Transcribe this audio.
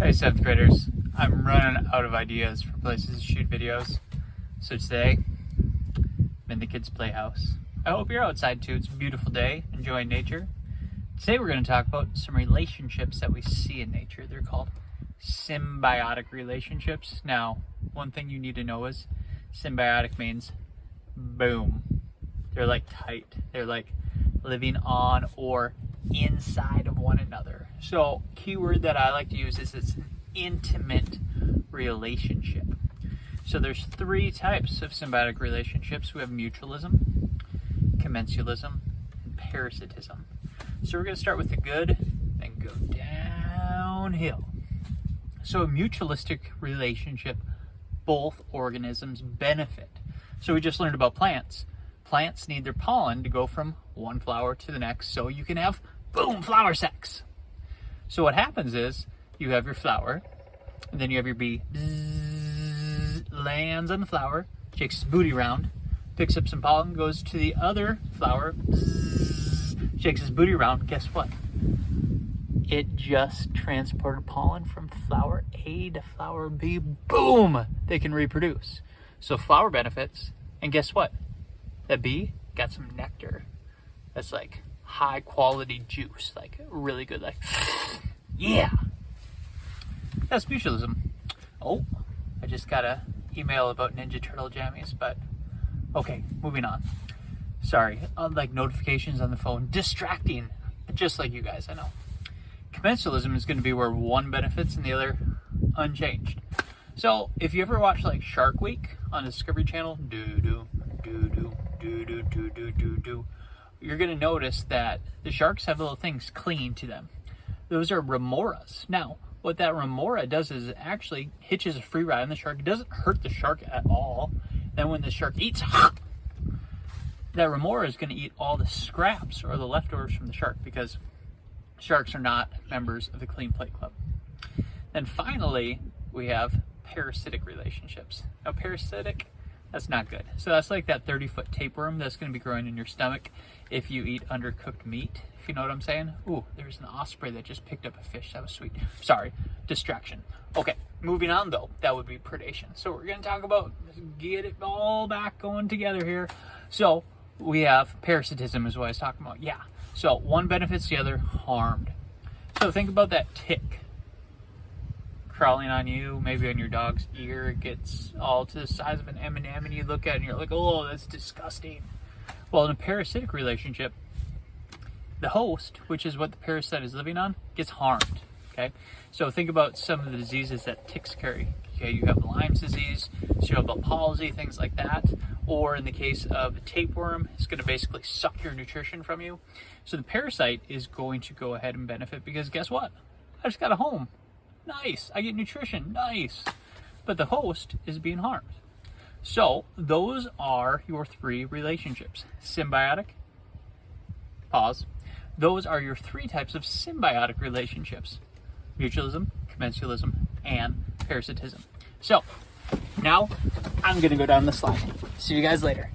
Hey 7th graders, I'm running out of ideas for places to shoot videos. So today, I'm in the kids' playhouse. I hope you're outside too. It's a beautiful day, enjoying nature. Today we're going to talk about some relationships that we see in nature. They're called symbiotic relationships. Now, one thing you need to know is symbiotic means boom. They're like tight. They're like living on or inside of one another. So keyword that I like to use is it's an intimate relationship. So there's three types of symbiotic relationships. We have mutualism, commensalism, and parasitism. So we're going to start with the good, then go downhill. So a mutualistic relationship, both organisms benefit. So we just learned about plants. Plants need their pollen to go from one flower to the next so you can have, boom, flower sex. So what happens is you have your flower, and then you have your bee, lands on the flower, shakes his booty around, picks up some pollen, goes to the other flower, shakes his booty around. Guess what? It just transported pollen from flower A to flower B. Boom! They can reproduce. So flower benefits, and guess what? That bee got some nectar. That's like high quality juice, like really good, like, yeah. That's mutualism. Oh, I just got an email about Ninja Turtle jammies, but okay, moving on. Sorry, like notifications on the phone, distracting, just like you guys, I know. Commensalism is going to be where one benefits and the other unchanged. So if you ever watch like Shark Week on Discovery Channel, you're going to notice that the sharks have little things clinging to them. Those are remoras. Now, what that remora does is it actually hitches a free ride on the shark. It doesn't hurt the shark at all. Then when the shark eats, that remora is going to eat all the scraps or the leftovers from the shark because sharks are not members of the Clean Plate Club. Then finally, we have parasitic relationships. Now, parasitic, that's not good. So that's like that 30-foot tapeworm that's going to be growing in your stomach if you eat undercooked meat, if you know what I'm saying. Ooh, there's an osprey that just picked up a fish. That was sweet. Sorry, distraction. Okay, moving on though, that would be predation. So we're going to talk about, get it all back going together here. So we have parasitism is what I was talking about. Yeah. So one benefits the other, harmed. So think about that tick crawling on you, maybe on your dog's ear. It gets all to the size of an M&M and you look at it and you're like, oh, that's disgusting. Well, in a parasitic relationship, the host, which is what the parasite is living on, gets harmed. Okay, so think about some of the diseases that ticks carry. Okay, you have Lyme's disease, cerebral palsy, things like that. Or in the case of a tapeworm, it's going to basically suck your nutrition from you. So the parasite is going to go ahead and benefit because guess what? I just got a home. Nice. I get nutrition. Nice. But the host is being harmed. So those are your three relationships. Symbiotic. Pause. Those are your three types of symbiotic relationships. Mutualism, commensalism, and parasitism. So now I'm going to go down the slide. See you guys later.